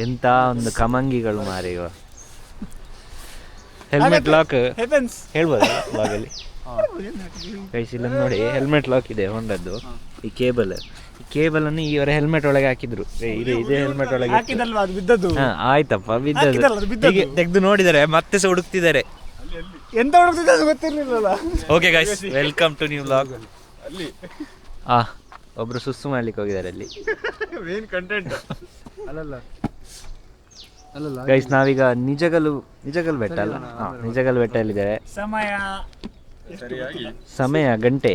ಎಂತ ಒಂದು ಕಮಂಗಿಗಳು ಮಾರೆ ಇವ. Helmet lock ಹೇಳ್ಬೋದಲ್ಲ ಬ್ಲಾಗಲ್ಲಿ. ಕೈಸಿಲ್ಲ ನೋಡಿ, ಹೆಲ್ಮೆಟ್ ಲಾಕ್ ಇದೆ ಹೊಂಡದ್ದು. ಈ ಕೇಬಲ್ ಅನ್ನು ಇವರ ಹೆಲ್ಮೆಟ್ ಒಳಗೆ ಹಾಕಿದ್ರು. ಇದೇ ಹೆಲ್ಮೆಟ್ ಒಳಗೆ ಆಯ್ತಪ್ಪ, ಬಿದ್ದದ್ದು ತೆಗೆದು ನೋಡಿದರೆ ಮತ್ತೆ ಸಹ ಹುಡುಕ್ತಿದ್ದಾರೆ. ಎಂತ ಹುಡುಕ್ತಿದ್ದಾರೆ ಗೊತ್ತಿರ್ಲಿಲ್ಲ. Okay guys, welcome to new vlog. ಒಬ್ರು ಸುಸ್ಸು ಮಾಡ್ಲಿಕ್ಕೆ ಹೋಗಿದ್ದಾರೆ ಅಲ್ಲಿ. ಮೇನ್ ಕಂಟೆಂಟ್ ಅಲ್ಲಲ್ಲ ಗೈಸ್, ನಾವೀಗ ನಿಜಗಲ್ ಬೆಟ್ಟ ಅಲ್ಲ, ನಿಜಗಲ್ ಬೆಟ್ಟದಲ್ಲಿದ್ದೇವೆ. ಸಮಯ ಗಂಟೆ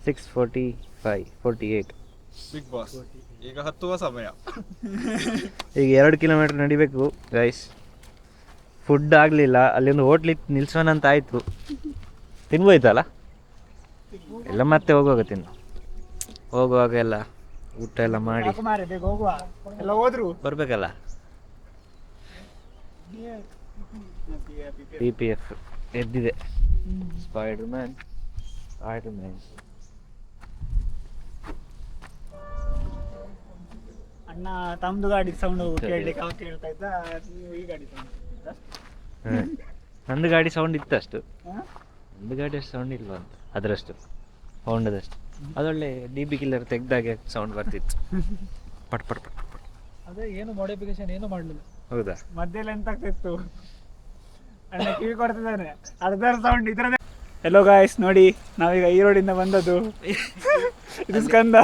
6:48. ಬಿಗ್ ಬಾಸ್ ಈಗ ಹತ್ತುವ ಸಮಯ. ಈಗ 2 ಕಿಲೋಮೀಟರ್ ನಡಿಬೇಕು ಗೈಸ್. ಫುಡ್ ಆಗಲಿಲ್ಲ, ಅಲ್ಲಿ ಒಂದು ಹೋಟ್ಲಿಗೆ ನಿಲ್ಸೋಣ ಅಂತ ಆಯಿತು. ತಿನ್ಬೋಯ್ತಲ್ಲ ಎಲ್ಲ, ಮತ್ತೆ ಹೋಗುವಾಗ ಎಲ್ಲ ಊಟ ಎಲ್ಲ ಮಾಡಿ ಬರ್ಬೇಕಲ್ಲ. PPF ಎದ್ದಿದೆ. ಸ್ಪೈಡರ್ ಮ್ಯಾನ್ ಅಣ್ಣ ತಮ್ದು ಗಾಡಿ ಸೌಂಡ್ ಕೇಳ್ಲಿಕ್ಕೆ ಅವ ಕೇಳ್ತಾ ಇದ್ದ, ನೀವು ಈ ಗಾಡಿ ಸೌಂಡ್. ನಂದು ಗಾಡಿ ಸೌಂಡ್ ಇತ್ತು ಅಷ್ಟು, ನಂದು ಗಾಡಿ ಅಷ್ಟು ಸೌಂಡ್ ಇಲ್ವಾ ಅಂತ ಅದರಷ್ಟು ಹೊಂಡದಷ್ಟು. ಅದೊಳ್ಳೆ DB ಕಿಲ್ಲರ್ ತೆಗ್ದಾಗೆ ಸೌಂಡ್ ಬರ್ತಿತ್ತು. ಪಟ್ ಪಟ್ ಪಟ್ ಪಟ್. ಅದೇ ಏನು ಮಾಡಿಫಿಕೇಶನ್ ಏನು ಮಾಡಲಿಲ್ಲ. ಹೌದಾ? ಮಧ್ಯೆಲ್ಲ ಎಂತ ಆಗ್ತಿತ್ತು, ಅಣ್ಣ ಕಿವಿ ಕೊಡ್ತಿದ್ದಾನೆ, ಅರ್ಧ ಸೌಂಡ್ ಇದ್ರದೇ. ಹೆಲೋ ಗಾಯ್ಸ್, ನೋಡಿ ನಾವೀಗ ಈ ರೋಡಿಂದ ಬಂದದ್ದು. ಇದು ಸ್ಕಂದ.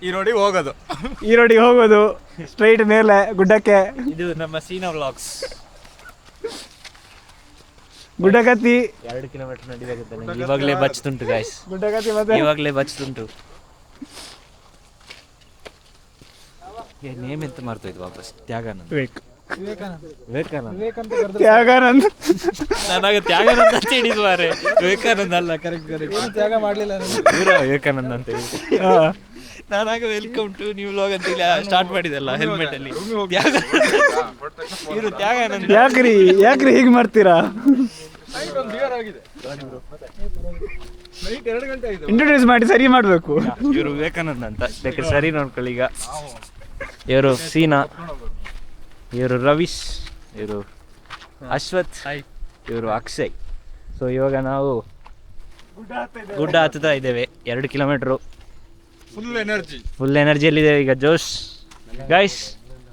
ಈ ರೋಡಿಗೆ ಹೋಗೋದು ಸ್ಟ್ರೈಟ್ ಮೇಲೆ ಗುಡ್ಡಕ್ಕೆ. ಇದು ನಮ್ಮ ಸೀನಾ ವ್ಲಾಗ್ಸ್. ಗುಡ್ಡಕತ್ತಿ 2 ಕಿಲೋಮೀಟರ್ ನಡಿಬೇಕಂತ ಇವಾಗಲೇ ಬಚ್ತುಂಟು ಗಾಯ್ಸ್. ಗುಡ್ಡಕತ್ತಿ ಮತ್ತೆ ಇವಾಗಲೇ ಬಚ್ತುಂಟು. ನೇಮ್ ಎಂತ ಮಾಡ್ತೋಯ್ತು ವಾಪಸ್? ತ್ಯಾಗಾನಂದ್. ತ್ಯಾಗಾನಂದ್. ನಾನಾಗ ತ್ಯಾಗಾನಂದ್ ಅಂತ ಹೇಳಿದ್ವಿ ಮಾರೆ, ವಿವೇಕಾನಂದ್ ಅಲ್ಲ. ಕರೆಕ್ಟ್ ತ್ಯಾಗ ಮಾಡ್ಲಿಲ್ಲ, ವಿವೇಕಾನಂದ್ ಅಂತ ಹೇಳಿ. ನಾನಾಗ ವೆಲ್ಕಮ್ ಟು ನ್ಯೂ ವ್ಲಾಗ್ ಅಂತ ಹೇಳಿ ಸ್ಟಾರ್ಟ್ ಮಾಡಿದಲ್ಲ ಹೆಲ್ಮೆಟ್ ಅಲ್ಲಿ. ಇವರು ತ್ಯಾಗಾನಂದ್. ಯಾಕ್ರಿ ಹೀಗೆ ಮಾಡ್ತೀರಾ? ಇಂಟ್ರೊಡ್ಯೂಸ್ ಮಾಡಿ ಸರಿ ಮಾಡ್ಬೇಕು. ಇವರು ವಿವೇಕಾನಂದ್ ಅಂತ, ಬೇಕಾದ್ರೆ ಸರಿ ನೋಡ್ಕೊಳ್ಳಿ. ಈಗ ಇವರು ಸೀನಾ, ಇವರು ರವೀಶ್, ಇವರು ಅಶ್ವಥ್, ಇವರು ಅಕ್ಷಯ್. ಸೊ ಇವಾಗ ನಾವು ಗುಡ್ಡ ಹತ್ತುತ್ತಾ ಇದ್ದೇವೆ. 2 ಕಿಲೋಮೀಟರು ಫುಲ್ ಎನರ್ಜಿಯಲ್ಲಿದೆ ಈಗ. ಜೋಶ್ ಗೈಸ್,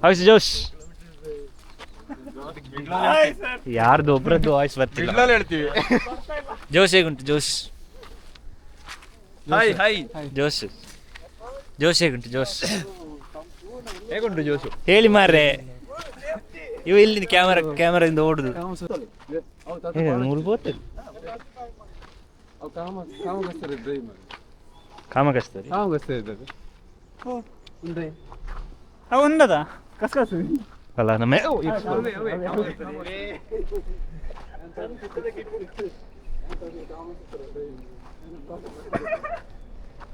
ಹೌಸ್ ಜೋಶ್? ಯಾರ್ದು ಒಬ್ರದ್ದು ವಾಯ್ಸ್ ಬರ್ತಿಲ್ಲ. ಜೋಶ್ ಹೇಗುಂಟು? ಜೋಶ್ ಜೋಶ್ ಹೇಗುಂಟು? ಹೇಗುಂಟು ಜೋಶು? ಹೇಳಿ ಮಾರ್ರೆ. ಇವು ಇಲ್ಲಿಂದ ಕ್ಯಾಮರಾದಿಂದ ಓಡುದು. ಕಾಮಕಸ್ತರಿ ఉందదా కసకసు ಅಲ್ಲ ನಮ್ಮ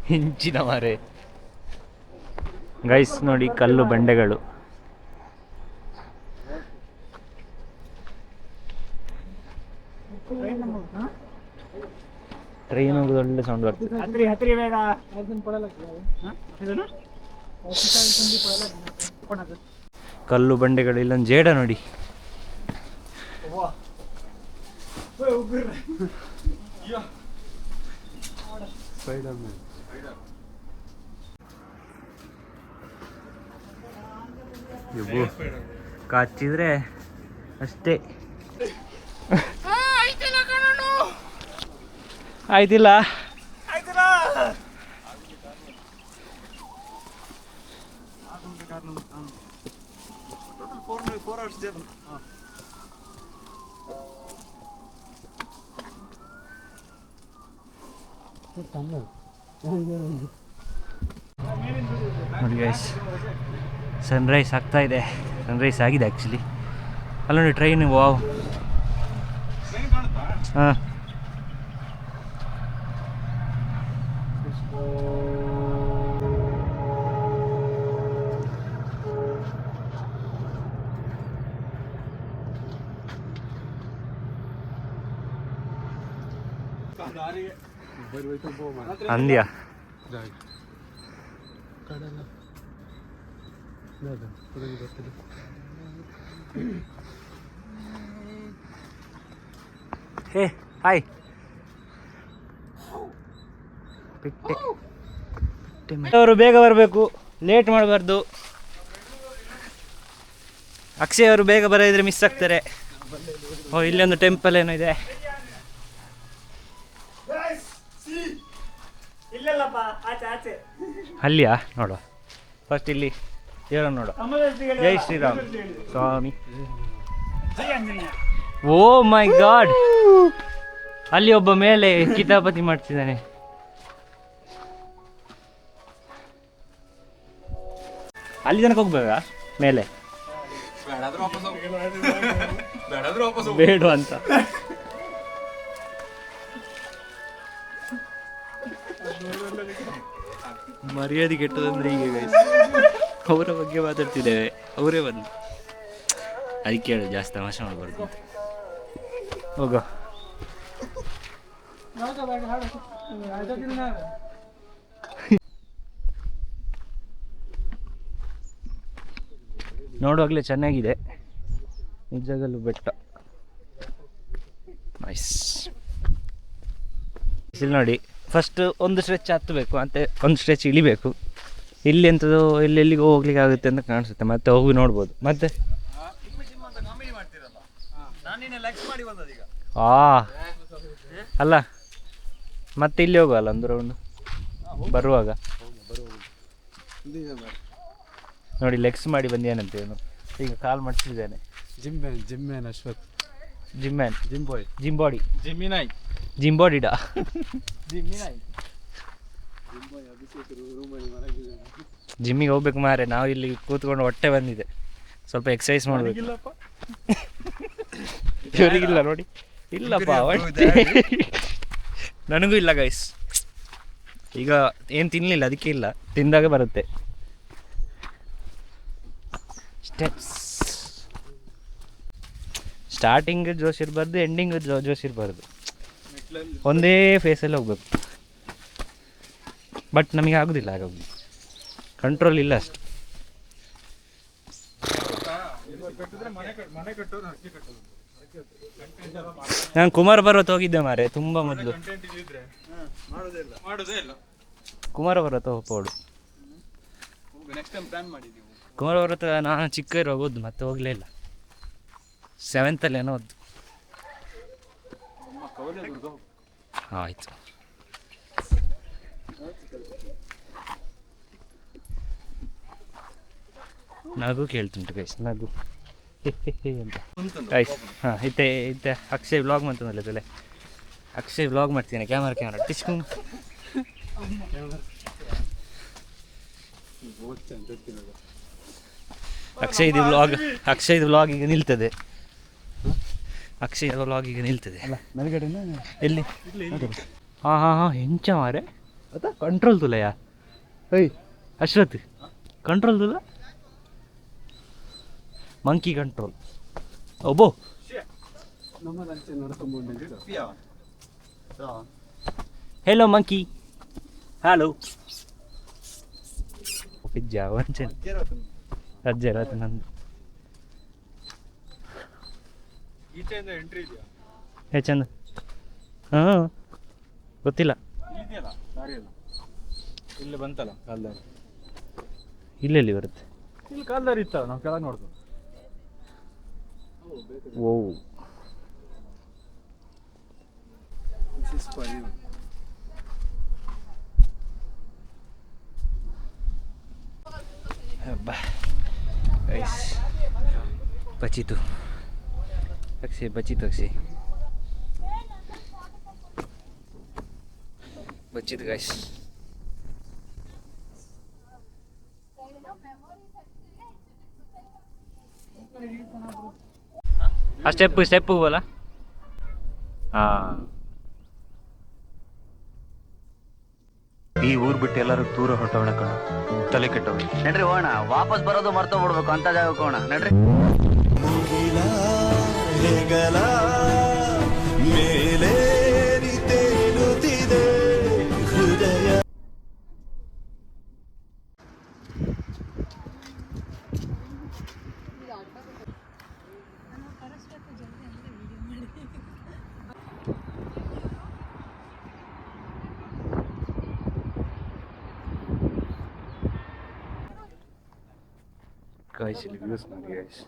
ಹಿಂಚಿನ ಮಾರೆ. ಗೈಸ್ ನೋಡಿ, ಕಲ್ಲು ಬಂಡೆಗಳು. ಟ್ರೈನ್ ಹೋಗೋದು ಒಳ್ಳೆ ಸೌಂಡ್ ಬರ್ತದೆ. ಕಲ್ಲು ಬಂಡೆಗಳು. ಇಲ್ಲೊಂದು ಜೇಡ ನೋಡಿ. ಕಾಚಿದ್ರೆ ಅಷ್ಟೇ. ಆಯ್ತಿಲ್ಲ. ನೋಡಿ ಗೈಸ್, ಸನ್ರೈಸ್ ಆಗ್ತಾ ಇದೆ. ಸನ್ರೈಸ್ ಆಗಿದೆ ಆ್ಯಕ್ಚುಲಿ. ಅಲ್ಲೊಂದು ಟ್ರೈನ್. ವಾವ್. ಹಾಂ, ಅಂದ್ಯಾ? ಹೇ ಹಾಯ್ ಅವರು ಬೇಗ ಬರಬೇಕು, ಲೇಟ್ ಮಾಡಬಾರ್ದು. ಅಕ್ಷಯ್ ಅವರು ಬೇಗ ಬರೋದಿದ್ರೆ ಮಿಸ್ ಆಗ್ತಾರೆ. ಓ ಇಲ್ಲೊಂದು ಟೆಂಪಲ್ ಏನೋ ಇದೆ. ಅಲ್ಲಿಯಾ ನೋಡುವ, ಫಸ್ಟ್ ಇಲ್ಲಿ ದೇವರನ್ನು ನೋಡುವ. ಜೈ ಶ್ರೀರಾಮ್ ಸ್ವಾಮಿ. ಓ ಮೈ ಗಾಡ್, ಅಲ್ಲಿ ಒಬ್ಬ ಮೇಲೆ ಕಿತಾಪತಿ ಮಾಡ್ತಿದ್ದಾನೆ. ಅಲ್ಲಿ ತನಕ ಹೋಗ್ಬೇಕಾ ಮೇಲೆ? ಬೇಡ ಅಂತ ಮರ್ಯಾದೆ ಕೆಟ್ಟದಂದ್ರೆ ಹೀಗೆ ಗೈಸ್. ಅವರ ಬಗ್ಗೆ ಮಾತಾಡ್ತಿದ್ದೇವೆ, ಅವರೇ ಬಂದು ಅದಕ್ಕೆ ಹೇಳಿ ಜಾಸ್ತಿ ತಮಾಷೆ ಮಾಡಬಾರ್ದು. ಹೋಗ ನೋಡುವಾಗಲೇ ಚೆನ್ನಾಗಿದೆ ನಿಜವಾಗಲೂ ಬೆಟ್ಟ. ನೈಸ್. ಇಲ್ಲಿ ನೋಡಿ, ಫಸ್ಟ್ ಒಂದು ಸ್ಟ್ರೆಚ್ ಹತ್ತಬೇಕು, ಮತ್ತೆ ಒಂದು ಸ್ಟ್ರೆಚ್ ಇಳಿಬೇಕು. ಇಲ್ಲಿ ಎಂಥದ್ದು ಎಲ್ಲೆಲ್ಲಿಗೂ ಹೋಗ್ಲಿಕ್ಕೆ ಆಗುತ್ತೆ ಅಂತ ಕಾಣಿಸುತ್ತೆ. ಮತ್ತೆ ಹೋಗಿ ನೋಡ್ಬೋದು. ಮತ್ತೆ ಅಲ್ಲ ಮತ್ತೆ ಇಲ್ಲಿ ಹೋಗುವಲ್ಲ ಒಂದು ರೌಂಡ್ ಬರುವಾಗ. ನೋಡಿ ಲೆಗ್ಸ್ ಮಾಡಿ ಬಂದೇನಂತೆ ಇವನು. ಈಗ ಕಾಲ್ ಮಾಡಿಸಿದ್ದಾನೆ. Gym man Ashwath. Gym man, gym boy, gym body, ಜಿಮ್ಮಿನಾಯ್, ಜಿಮ್ ಬಾಡಿಡಾ. ಜಿಮ್ಮಿಗೆ ಹೋಗ್ಬೇಕು ಮಾರೆ. ನಾವು ಇಲ್ಲಿ ಕೂತ್ಕೊಂಡು ಹೊಟ್ಟೆ ಬಂದಿದೆ, ಸ್ವಲ್ಪ ಎಕ್ಸಸೈಸ್ ಮಾಡಬೇಕು. ಇವರಿಗಿಲ್ಲ ನೋಡಿ, ಇಲ್ಲಪ್ಪ ಹೊಟ್ಟೆ. ನನಗೂ ಇಲ್ಲ ಗೈಸ್. ಈಗ ಏನು ತಿನ್ನಲಿಲ್ಲ, ಅದಕ್ಕೆ ಇಲ್ಲ. ತಿಂದಾಗ ಬರುತ್ತೆ. ಸ್ಟೆಪ್ಸ್ ಸ್ಟಾರ್ಟಿಂಗ್ ಜೋಶ್ ಇರಬಾರ್ದು, ಎಂಡಿಂಗ್ ಜೋಶ್ ಇರಬಾರ್ದು. ಒಂದೇ ಫೇಸಲ್ಲಿ ಹೋಗ್ಬೇಕು. ಬಟ್ ನಮಗೆ ಆಗೋದಿಲ್ಲ, ಹಾಗಾಗಿ ಕಂಟ್ರೋಲ್ ಇಲ್ಲ ಅಷ್ಟು. ನಾನು ಕುಮಾರ ಪರ್ವತ ಹೋಗಿದ್ದೆ ಮಾರೆ, ತುಂಬ ಮೊದಲು. ಕುಮಾರ ಪರ್ವತ ಹೋಗೋದು. ಕುಮಾರ ಪರ್ವತ ನಾನು ಚಿಕ್ಕ ಇರುವಾಗ ಹೋದ್ದು, ಮತ್ತೆ ಹೋಗಲೇ ಇಲ್ಲ. 7th ಏನೋ ಹೋದ್ದು. ಆಯಿತು. ನಗು ಕೇಳ್ತುಂಟು ಗೈಸ್, ನಗು ಅಂತ ಗೈಸ್. ಹಾಂ ಇತ್ತೆ ಅಕ್ಷಯ್ ವ್ಲಾಗ್ ಮಾಡ್ತಾನಲ್ಲ ತಲೆ. ಅಕ್ಷಯ್ ವ್ಲಾಗ್ ಮಾಡ್ತೀನಿ. ಕ್ಯಾಮರಾ ಟಿಸ್ಕು. ಅಕ್ಷಯ್ದು ವ್ಲಾಗ್ ಈಗ ನಿಲ್ತದೆ. ಅಕ್ಷಯ್ ವ್ಲಾಗ್ ಈಗ ನಿಲ್ತದೆ. ಎಲ್ಲಿ? ಹಾಂ ಹೆಂಚ ಮಾರೆ ಅದ ಕಂಟ್ರೋಲ್ ತುಲಯ. ಏಯ್ ಅಶ್ವಥ್, ಕಂಟ್ರೋಲ್ ತುಲ, ಮಂಕಿ ಕಂಟ್ರೋಲ್. ಒಬ್ಬೋ ಹೆಲೋ ಮಂಕಿ, ಹಲೋ. ಪಿಜ್ಜಾ ವಂಚನ್ ಅಜ್ಜೆ ರಾತ್ರಿ ನಂದು. ಹೇ ಚಂದ. ಹಾಂ ಗೊತ್ತಿಲ್ಲ. ಇಲ್ಲಿ ಬಂತಲ್ಲ ಕಾಲ್ದಾರಿ. ಇಲ್ಲೆಲ್ಲಿ ಬರುತ್ತೆ? ಇಲ್ಲಿ ಕಾಲ್ದಾರಿ ಇತ್ತಲ್ಲ, ನಾವು ಕೆಳಗೆ ನೋಡ್ತೀವಿ. ಓ ಗೈಸ್, ಬಚ್ಚಿತು ಅಕ್ಷಯ್, ಬಚ್ಚಿತು ಅಕ್ಷಯ್, ಬಚ್ಚಿತು ಗೈಸ್. ಆ ಸ್ಟೆಪ್ಪು ಬೋಲ. ಹಾಂ, ಈ ಊರ್ ಬಿಟ್ಟು ಎಲ್ಲರೂ ದೂರ ಹೊರಟವಣ ಕಣ, ತಲೆ ಕೆಟ್ಟವಣ. ನಡ್ರಿ ಹೋಣ, ವಾಪಸ್ ಬರೋದು ಮರ್ತೋಗ್ಬಿಡ್ಬೇಕು ಅಂತ ಜಾಗಕ್ಕೆ ಹೋಣ. ನಡ್ರಿ. ಗಾಯ್ಸ್ ಇಲ್ಲಿ ವ್ಯೂಸ್ ನೋಡಿ ಗಾಯ್ಸ್.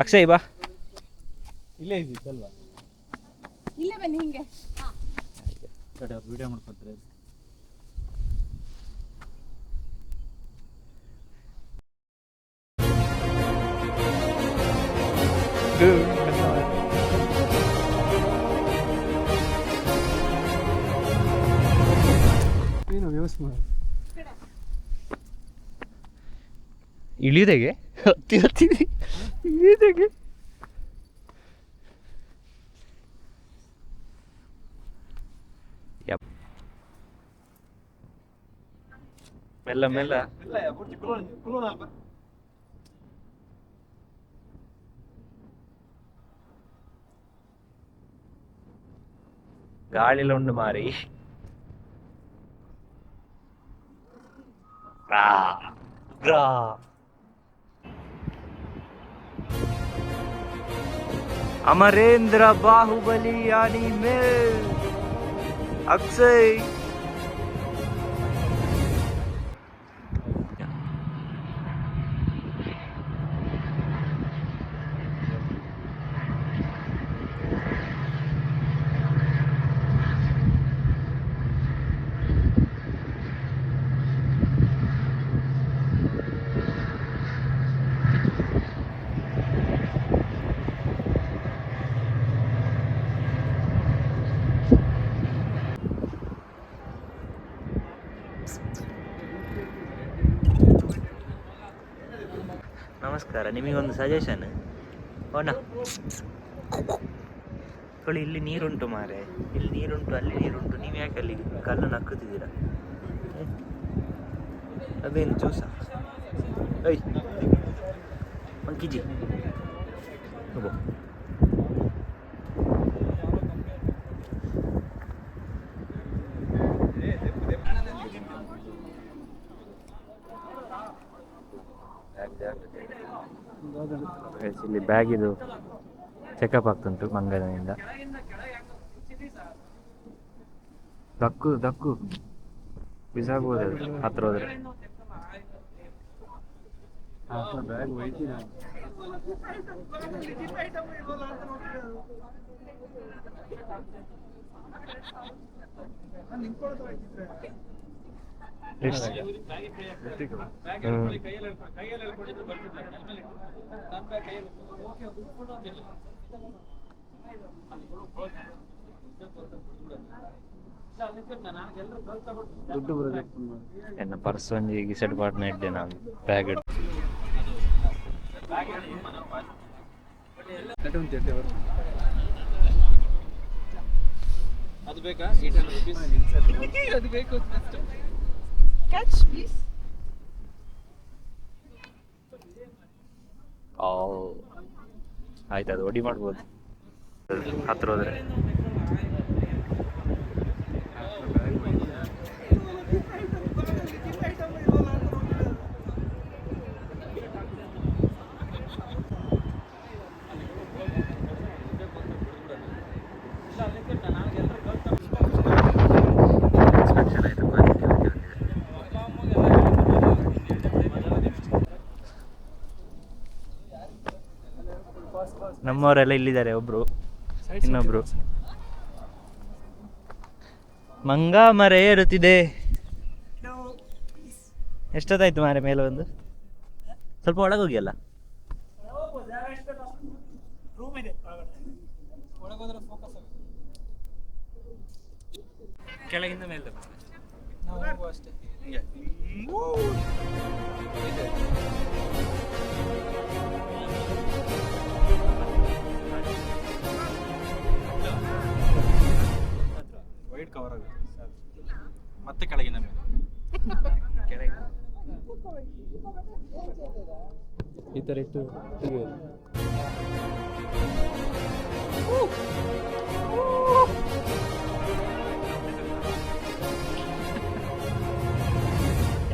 ಅಕ್ಷಯ್ ಬಾ. ಇಲ್ಲೇ ಇದ್ದಿತ್ತಲ್ವಾ ಇಲ್ಲ ಬನ್ನಿ ಹಿಂಗೆ. ಕಡೆ ಅವ್ರು ವಿಡಿಯೋ ಮಾಡ್ಕೊತಾರೆ. ಏನು ವ್ಯೂಸ್ ಮಾಡಿ ಇಳಿಯೋದೆಗೆ ಹತ್ತಿದೆ ಇಳಿಯೋದೆಗೆ. ಮೆಲ್ಲ ಮೆಲ್ಲ. ಗಾಳಿಲ ಉಂಡು ಮಾರಿ. ಅಮರೇಂದ್ರ ಬಾಹುಬಲಿ ಯಾನಿ ಮೇಲ್ ಅಕ್ಷಯ್. ನಮಸ್ಕಾರ, ನಿಮಗೊಂದು ಸಜೆಷನ್. ಓಣ ತೊಳಿ, ಇಲ್ಲಿ ನೀರುಂಟು ಮಾರೆ, ಇಲ್ಲಿ ನೀರುಂಟು, ಅಲ್ಲಿ ನೀರುಂಟು, ನೀವು ಯಾಕೆ ಅಲ್ಲಿ ಕಲ್ಲು ನಕ್ಕುತ್ತಿದ್ದೀರಾ? ಅದೇನು ಜ್ಯೂಸ? ಐ ಮಂಕಿಜಿ ಹೋಗೋ. ಇಲ್ಲಿ ಬ್ಯಾಗ್ ಇದು ಚೆಕಪ್ ಆಗ್ತುಂಟು ಮಂಗಲದಿಂದ. ದಕ್ಕು ದಕ್ಕು ಬಿಸಾಗ್ಬೋದು ಅದು ಹತ್ರ ಹೋದ್ರೆ. ಬ್ಯಾಗ್ ಒಯ್ತೀನಿ. ಎನ್ನ ಪರ್ಸ್ ಒಂಜಿ ಗಿಸೆಟ್ ಪಾಟ್ನ ಇಡ್ಡೆ ನಾನು ಬ್ಯಾಗ್ ಇಡ್. ಅದು ಬೇಕಾ? ಅದು ಬೇಕು. Catch please. ಆಯ್ತು, ಅದು ಒಡಿ ಮಾಡ್ಬೋದು ಹತ್ರ ಹೋದ್ರೆ. ನಮ್ಮವರೆಲ್ಲ ಇಲ್ಲಿದ್ದಾರೆ. ಒಬ್ರು, ಇನ್ನೊಬ್ರು ಮಂಗ ಮರ ಏರುತ್ತಿದೆ. ಎಷ್ಟೊತ್ತಾಯ್ತು ಮಾರೆ ಮೇಲೆ ಒಂದು? ಸ್ವಲ್ಪ ಒಳಗೋಗಿ ಅಲ್ಲ. ಕೆಳಗಿಂದ ಮೇಲೆ ಅಷ್ಟೇ. ವೈಟ್ ಕವರ್ ಆಗುತ್ತೆ ಮತ್ತೆ ಕೆಳಗಿನ ಮೇಲೆ ಈ ಥರ ಇಟ್ಟು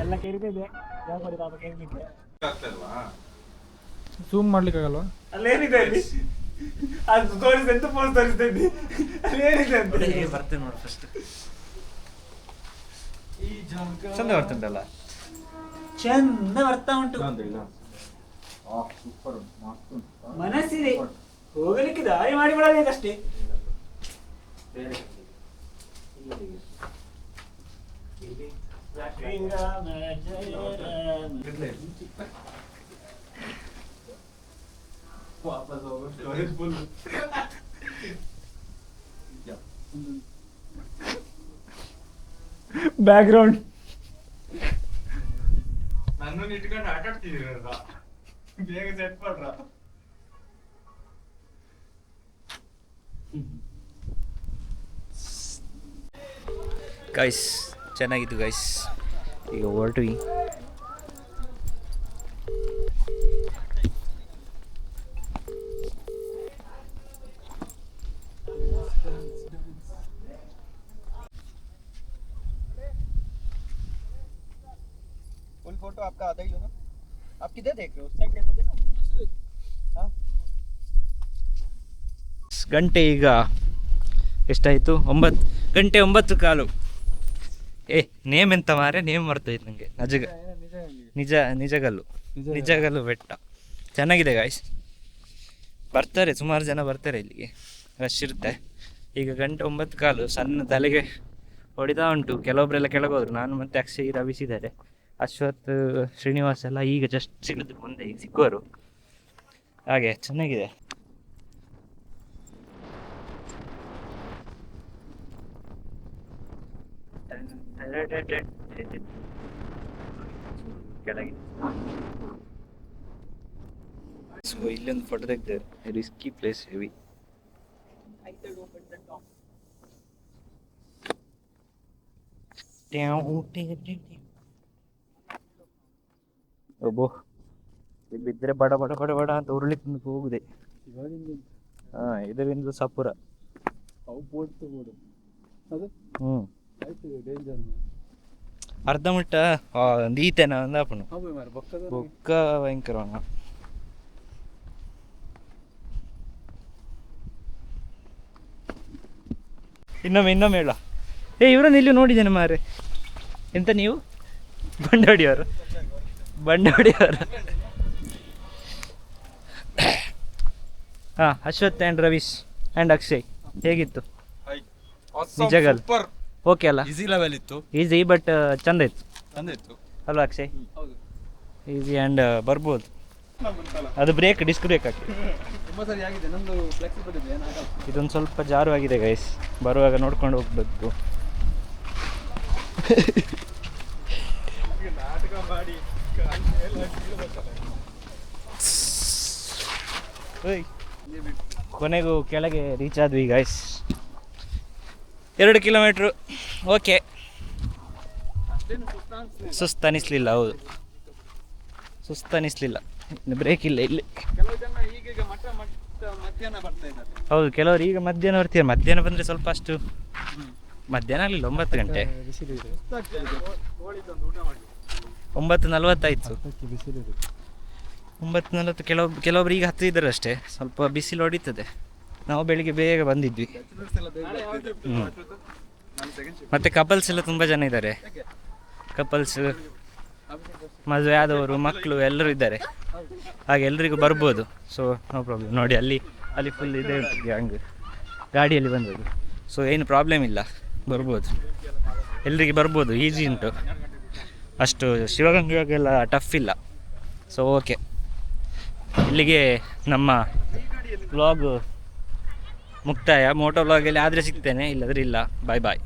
ಎಲ್ಲ ಕೇಳಿದೆ. ಯಾವ ಮಾಡಿ ಪಾಪ ಕೇಳಲಿಕ್ಕೆ ಝೂಮ್ ಮಾಡ್ಲಿಕ್ಕಾಗಲ್ವಾ? ಅಲ್ಲೇನಿದೆ ಅಲ್ಲಿ? ಅದು ತೋರಿಸಿದೆ, ಎಂತ ಪೋಸ್ ತೋರಿಸ್ತಾ ಇದ್ದಿ? ಅಲ್ಲೇನಿದೆ ಅಂತ ಬರ್ತೇನೆ ನೋಡಿ ಫಸ್ಟ್. ಚಂದ ಬರ್ತುಂಟಲ್ಲ, ಚಂದ ಬರ್ತಾ ಉಂಟು. ಮನಸ್ಸಿದೆ, ಹೋಗಲಿಕ್ಕೆ ದಾರಿ ಮಾಡಿಬಿಡಬೇಕಷ್ಟೇ. ಬ್ಯಾಕ್ಗ್ರೌಂಡ್ ನನ್ನನ್ನು ಇಟ್ಕೊಂಡು ಆಟ ಆಡ್ತಿದ್ದೀರ, ಬೇಗ ಸೆಟ್ ಮಾಡ್ರ. ಗೈಸ್ ಚೆನ್ನಾಗಿತ್ತು ಗೈಸ್. ಈಗ ಹೊರಟ್ವಿ. फुल फोटो आपका आता ही लो ना. आप किधर देख रहे हो? उस साइड देखो, देखो. हाँ. ಗಂಟೆ ಈಗ ಎಷ್ಟಾಯಿತು? 9:09. ನೇಮ್ ಎಂತ ಮಾರೆ, ನೇಮ್ ಬರ್ತೈತೆ ನನಗೆ. ನಿಜಗಲ್ಲು ಬೆಟ್ಟ ಚೆನ್ನಾಗಿದೆ ಗಾಯ್ಸ್. ಬರ್ತಾರೆ, ಸುಮಾರು ಜನ ಬರ್ತಾರೆ ಇಲ್ಲಿಗೆ, ರಶ್ ಇರುತ್ತೆ. ಈಗ ಗಂಟೆ 9:15. ಸಣ್ಣ ತಲೆಗೆ ಹೊಡಿತಾ ಉಂಟು. ಕೆಲವೊಬ್ಬರೆಲ್ಲ ಕೆಳಗೋದ್ರು, ನಾನು ಮತ್ತೆ ಅಕ್ಷಯ್ ರವಿಸಿದ್ದಾರೆ. ಅಶ್ವಥ್ ಶ್ರೀನಿವಾಸ್ ಎಲ್ಲ ಈಗ ಜಸ್ಟ್ ಸಿಗಿದ್ರು, ಮುಂದೆ ಈಗ ಸಿಕ್ಕುವರು. ಹಾಗೆ ಚೆನ್ನಾಗಿದೆ. ಕೆಳಗೆ ಸೊ ಇಲ್ಲೊಂದು ಫೋಟೋ ತೆಗ್ತಾರೆ. Risky place, heavy. ಒಬ್ಬೋ ಬಿದ್ದರೆ ಬಡ ಬಡ ಬಡ ಬಡ ಅಂತ ಉರುಳಿಕೊಂಡು ಹೋಗುದೆ. ಇದರಿಂದ ಸಪುರ. ಅರ್ಧ ಮುಟ್ಟ ಈತೇನ ಅಂದಾಪನು ಬೊಕ್ಕ ಭಯಂಕರ. ಇನ್ನೊಮ್ಮೆ ಹೇಳ. ಇವರನ್ನು ಇಲ್ಲಿ ನೋಡಿದ್ದೇನೆ ಮಾರೆ. ಎಂತ ನೀವು? ಬಂಡವಾಡಿಯವರು. ಹಾಂ, ಅಶ್ವಥ್ ಆ್ಯಂಡ್ ರವೀಶ್ ಆ್ಯಂಡ್ ಅಕ್ಷಯ್ ಹೇಗಿತ್ತು? ನಿಜಗಲ್ ಓಕೆ ಅಲ್ಲ? ಈಸಿ ಲೆವೆಲ್ ಇತ್ತು, ಈಸಿ ಬಟ್ ಚಂದ ಇತ್ತು ಅಲ್ವಾ ಅಕ್ಷಯ್? ಹೌದು, ಈಸಿ ಆ್ಯಂಡ್ ಬರ್ಬೋದು. ಅದು ಡಿಸ್ಕ್ ಬ್ರೇಕ್ ಆಗ್ತದೆ. ತುಂಬ ಸರಿ ಆಗಿದೆ. ನಮ್ಮದು ಫ್ಲೆಕ್ಸಿಬಲ್ ಇದೆ, ಏನಾಗಲ್ಲ. ಇದೊಂದು ಸ್ವಲ್ಪ ಜಾರುವಾಗಿದೆ ಗೈಸ್, ಬರುವಾಗ ನೋಡ್ಕೊಂಡು ಹೋಗ್ಬೇಕು. ನಾಟಕ ಮಾಡಿ ಕೊನೆಗೂ ಕೆಳಗೆ ರೀಚ್ ಆದ್ವಿ ಗೈಸ್. 2 ಕಿಲೋಮೀಟ್ರು. ಓಕೆ, ಸುಸ್ತನಿಸ್ಲಿಲ್ಲ. ಹೌದು, ಸುಸ್ತನಿಸ್ಲಿಲ್ಲ. ಬ್ರೇಕ್ ಇಲ್ಲ ಇಲ್ಲಿ. ಕೆಲವು ಜನ ಈಗೀಗ ಮಧ್ಯಾಹ್ನ ಬರ್ತಾ ಇದ್ದಾರೆ. ಹೌದು, ಕೆಲವರು ಈಗ ಮಧ್ಯಾಹ್ನ ಬರ್ತೀರ. ಮಧ್ಯಾಹ್ನ ಬಂದರೆ ಸ್ವಲ್ಪ ಅಷ್ಟು ಮಧ್ಯಾಹ್ನ ಆಗಲಿಲ್ಲ, 9 ಗಂಟೆ 9:40 ಆಯಿತು. 9:40. ಕೆಲವೊಬ್ರು ಈಗ ಹತ್ತಿದ್ದಾರೆ ಅಷ್ಟೇ, ಸ್ವಲ್ಪ ಬಿಸಿಲು ಹೊಡಿತದೆ. ನಾವು ಬೆಳಿಗ್ಗೆ ಬೇಗ ಬಂದಿದ್ವಿ. ಮತ್ತು ಕಪಲ್ಸ್ ಎಲ್ಲ ತುಂಬ ಜನ ಇದ್ದಾರೆ. ಕಪಲ್ಸ್, ಮದುವೆ ಆದವರು, ಮಕ್ಕಳು ಎಲ್ಲರೂ ಇದ್ದಾರೆ. ಹಾಗೆ ಎಲ್ರಿಗೂ ಬರ್ಬೋದು. So no problem. ನೋಡಿ ಅಲ್ಲಿ ಫುಲ್ ಇದೆ ಗ್ಯಾಂಗ್ ಗಾಡಿಯಲ್ಲಿ ಬಂದದ್ದು. ಸೊ ಏನು ಪ್ರಾಬ್ಲಮ್ ಇಲ್ಲ, ಬರ್ಬೋದು, ಎಲ್ರಿಗೆ ಬರ್ಬೋದು. ಈಸಿ ಉಂಟು, ಅಷ್ಟು ಶಿವಗಂಗೆಲ್ಲ ಟಫ್ ಇಲ್ಲ. ಸೊ ಓಕೆ, ಇಲ್ಲಿಗೆ ನಮ್ಮ ವ್ಲಾಗ್ ಮುಕ್ತಾಯ. ಮೋಟೋ ವ್ಲಾಗಲ್ಲಿ ಆದರೆ ಸಿಗ್ತೇನೆ, ಇಲ್ಲದ್ರೆ ಇಲ್ಲ. ಬಾಯ್ ಬಾಯ್.